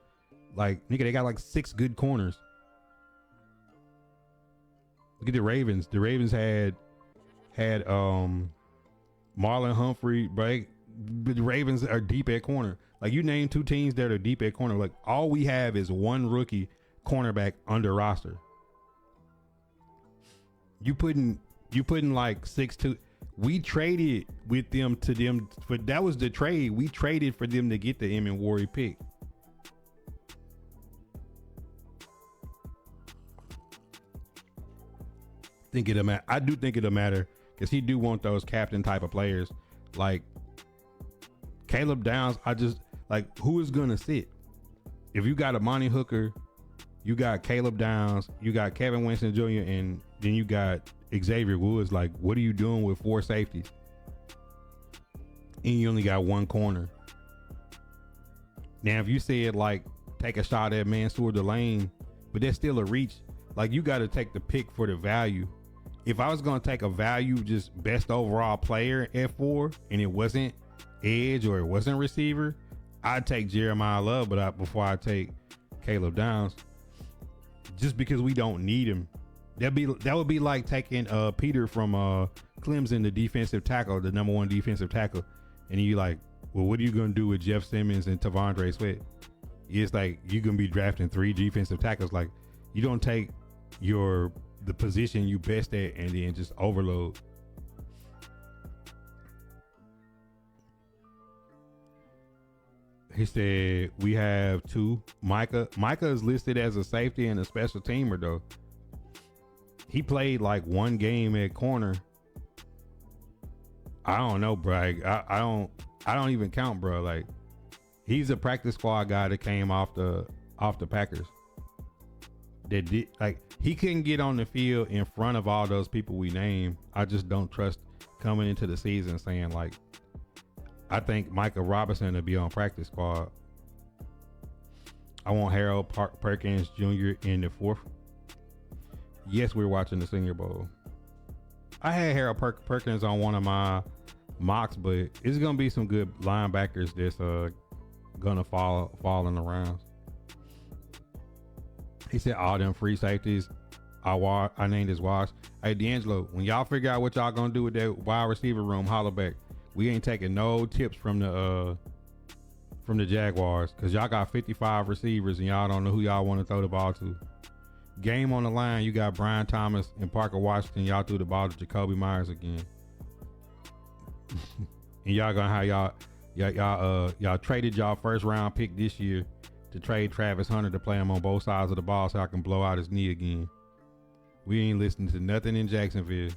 Like, nigga, they got like 6 good corners. Look at the Ravens. The Ravens had Marlon Humphrey, but the Ravens are deep at corner. Like, you name 2 teams that are deep at corner. Like, all we have is 1 rookie cornerback under roster. You putting like 6'2". We traded with them to them for that was the trade. We traded for them to get the Emmett Warrior pick. I do think it'll matter because he do want those captain type of players like Caleb Downs. I just like who is gonna sit if you got a Monty Hooker, you got Caleb Downs, you got Kevin Winston Jr. and then you got Xavier Woods. Like, what are you doing with 4 safeties? And you only got 1 corner. Now, if you said like take a shot at Mansour Delane, but that's still a reach. Like, you got to take the pick for the value. If I was going to take a value, just best overall player at 4, and it wasn't edge or it wasn't receiver, I'd take Jeremiah Love, but before I take Caleb Downs, just because we don't need him. That would be like taking Peter from Clemson, the defensive tackle, the number 1 defensive tackle, and you like, well, what are you gonna do with Jeff Simmons and Tavondre Sweat? It's like you're gonna be drafting 3 defensive tackles. Like, you don't take the position you best at and then just overload. He said we have 2. Micah is listed as a safety and a special teamer though. He played like 1 game at corner. I don't know, bro. I don't even count, bro. Like, he's a practice squad guy that came off the Packers. That did, like, he couldn't get on the field in front of all those people we named. I just don't trust coming into the season saying like, I think Micah Robinson to be on practice squad. I want Harold Perkins Jr. in the 4th. Yes, we're watching the Senior Bowl. I had Harold Perkins on one of my mocks, but it's gonna be some good linebackers that's gonna fall in the rounds. He said all them free safeties I named his wash. Hey, D'Angelo, when y'all figure out what y'all gonna do with that wide receiver room, holler back. We ain't taking no tips from the Jaguars because y'all got 55 receivers and y'all don't know who y'all want to throw the ball to. Game on the line, you got Brian Thomas and Parker Washington. Y'all threw the ball to Jacoby Myers again. And y'all gonna have y'all traded y'all first round pick this year to trade Travis Hunter to play him on both sides of the ball so I can blow out his knee again. We ain't listening to nothing in Jacksonville.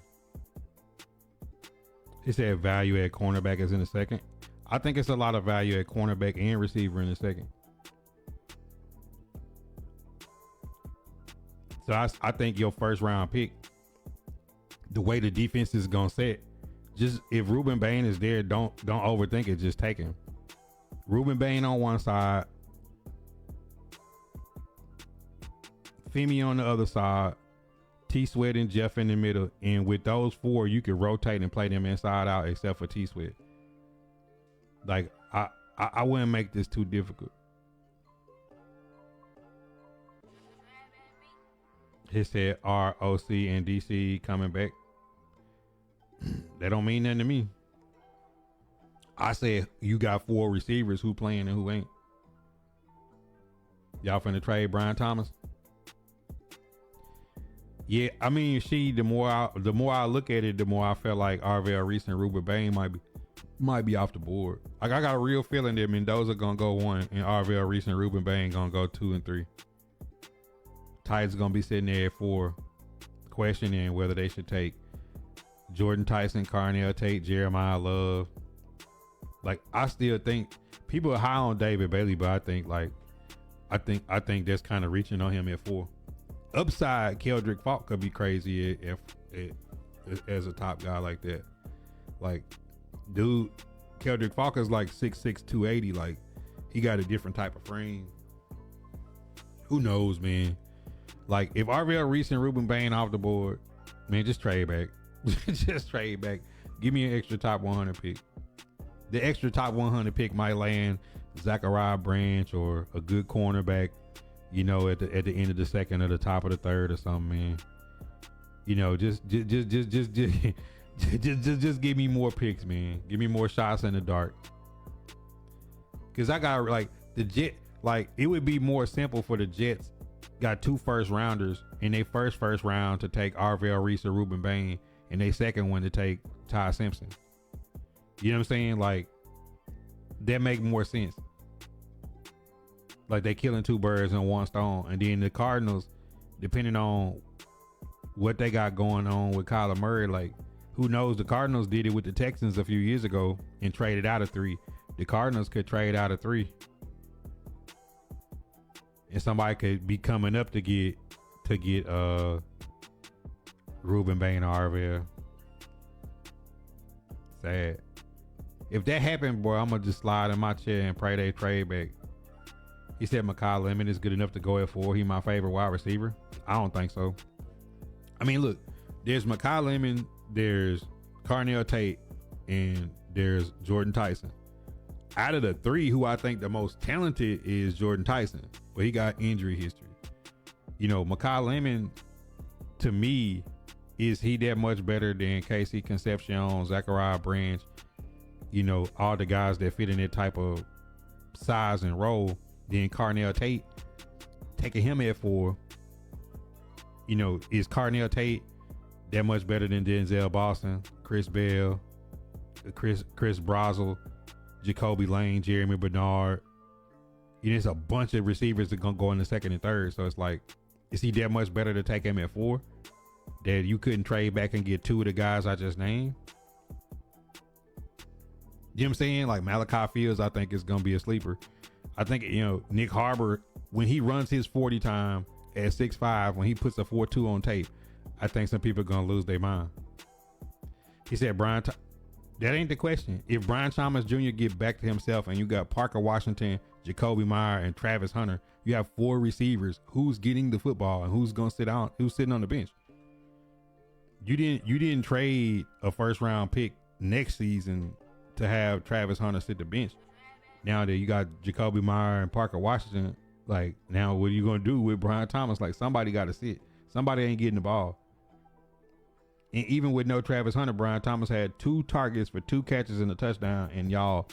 He said value at cornerback is in the 2nd. I think it's a lot of value at cornerback and receiver in the 2nd. So I think your first round pick, the way the defense is gonna set, just if Ruben Bain is there, don't overthink it. Just take him. Ruben Bain on one side, Femi on the other side, T Sweat and Jeff in the middle, and with those 4, you can rotate and play them inside out, except for T Sweat. Like I wouldn't make this too difficult. He said ROC and DC coming back. That don't mean nothing to me. I said you got 4 receivers who playing and who ain't. Y'all finna trade Brian Thomas? Yeah, I mean, the more I look at it, the more I felt like Arvell Reese and Ruben Bain might be off the board. Like, I got a real feeling that Mendoza gonna go 1 and Arvell Reese and Ruben Bain gonna go 2 and 3. Titans gonna be sitting there at 4, questioning whether they should take Jordan Tyson, Carnell Tate, Jeremiah Love. Like, I still think people are high on David Bailey, but I think that's kind of reaching on him at 4. Upside, Keldrick Falk could be crazy as a top guy like that. Like, dude, Keldrick Falk is like 6'6", 280. Like, he got a different type of frame. Who knows, man? Like, if Arvell Reese and Ruben Bain off the board, man, just trade back. Just trade back. Give me an extra top 100 pick. The extra top 100 pick might land Zachariah Branch or a good cornerback, you know, at the end of the 2nd or the top of the 3rd or something, man. You know, just give me more picks, man. Give me more shots in the dark. Cause I got like the Jet, like it would be more simple for the Jets. got 2 first rounders in their first round to take Arvell Reese or Ruben Bain, and they second one to take Ty Simpson. You know what I'm saying? Like, that make more sense. Like, they killing 2 birds in one stone. And then the Cardinals, depending on what they got going on with Kyler Murray, like, who knows? The Cardinals did it with the Texans a few years ago and traded out of 3. The Cardinals could trade out of 3. And somebody could be coming up to get Ruben Bain or Arvell. Sad. If that happened, boy, I'm gonna just slide in my chair and pray they trade back. He said Mekhi Lemon is good enough to go at 4. He my favorite wide receiver. I don't think so. I mean, look, there's Mekhi Lemon, there's Carnell Tate, and there's Jordan Tyson. Out of the 3, who I think the most talented is Jordan Tyson, but he got injury history. You know, Mekhi Lemon, to me, is he that much better than Casey Concepcion, Zachariah Branch, you know, all the guys that fit in that type of size and role, than Carnell Tate? Taking him at 4, you know, is Carnell Tate that much better than Denzel Boston, Chris Bell, Chris Brazel, Jacoby Lane, Jeremy Bernard? You know, there's a bunch of receivers that gonna go in the second and third. So it's like, is he that much better to take him at 4? That you couldn't trade back and get 2 of the guys I just named? You know what I'm saying? Like Malachi Fields, I think is gonna be a sleeper. I think, you know, Nick Harbor, when he runs his 40 time at 6'5", when he puts a 4.2 on tape, I think some people are gonna lose their mind. He said that ain't the question. If Brian Thomas Jr. get back to himself and you got Parker Washington, Jacoby Meyer, and Travis Hunter, you have 4 receivers. Who's getting the football and who's gonna sit down? Who's sitting on the bench? You didn't trade a first round pick next season to have Travis Hunter sit the bench. Now that you got Jacoby Meyer and Parker Washington, like, now what are you gonna do with Brian Thomas? Like, somebody got to sit. Somebody ain't getting the ball. And even with no Travis Hunter, Brian Thomas had 2 targets for 2 catches and a touchdown in y'all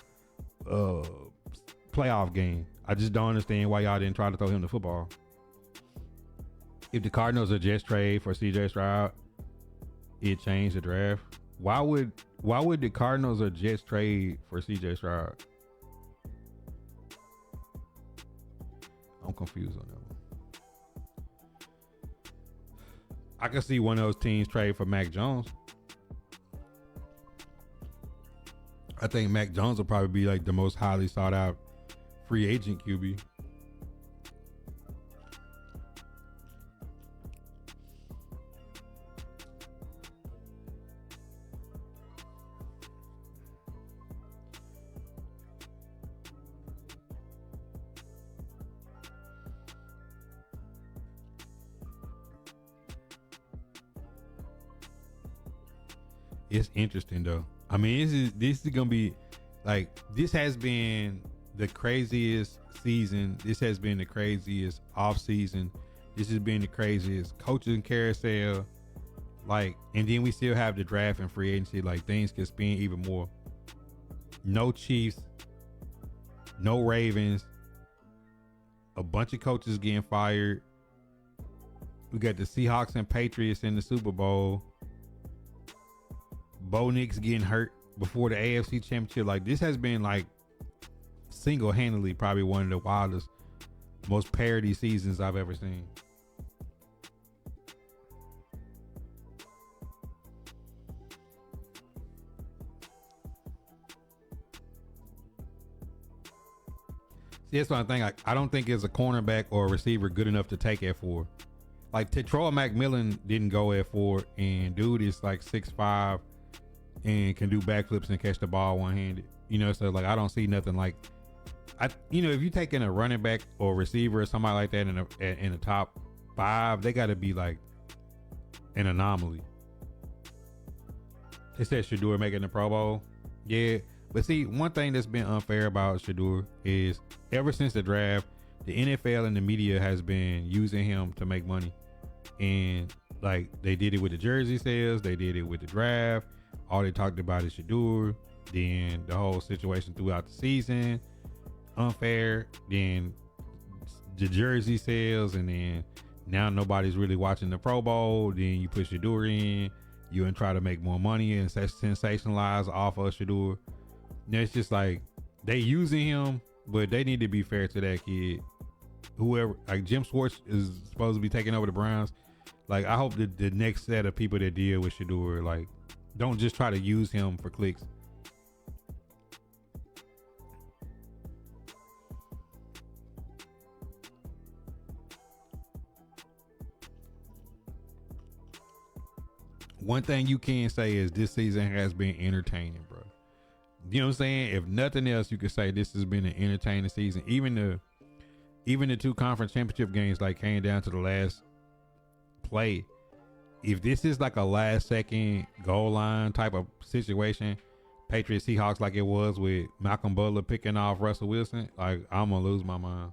playoff game. I just don't understand why y'all didn't try to throw him the football. If the Cardinals are just trade for CJ Stroud, it changed the draft. Why would the Cardinals or Jets trade for CJ Stroud? I'm confused on that one. I can see one of those teams trade for Mac Jones. I think Mac Jones will probably be like the most highly sought out free agent QB. It's interesting though. I mean, this is gonna be like, this has been the craziest season. This has been the craziest off season. This has been the craziest coaching carousel. Like, and then we still have the draft and free agency. Like, things can spin even more. No Chiefs, no Ravens, a bunch of coaches getting fired. We got the Seahawks and Patriots in the Super Bowl. Bo Nix getting hurt before the AFC Championship. Like, this has been like single-handedly probably one of the wildest, most parody seasons I've ever seen. See, that's one thing. I don't think it's a cornerback or a receiver good enough to take at 4. Like, Tetroy McMillan didn't go at 4, and dude is like 6'5" and can do backflips and catch the ball one-handed. You know, so like, I don't see nothing like, if you taking a running back or receiver or somebody like that in the top 5, they got to be like an anomaly. They said Shedeur making the Pro Bowl. Yeah, but see, one thing that's been unfair about Shedeur is ever since the draft, the NFL and the media has been using him to make money. And like, they did it with the jersey sales, they did it with the draft. All they talked about is Shedeur. Then the whole situation throughout the season, unfair. Then the jersey sales, and then now nobody's really watching the Pro Bowl. Then you put Shador in, you and try to make more money and sensationalize off of Shador. And it's just like they using him, but they need to be fair to that kid. Whoever, like Jim Schwartz is supposed to be taking over the Browns. Like, I hope that the next set of people that deal with Shador, like, don't just try to use him for clicks. One thing you can say is this season has been entertaining, bro. You know what I'm saying? If nothing else, you could say this has been an entertaining season. Even the two conference championship games like came down to the last play. If this is like a last second goal line type of situation, Patriots Seahawks like it was with Malcolm Butler picking off Russell Wilson, like I'm gonna lose my mind.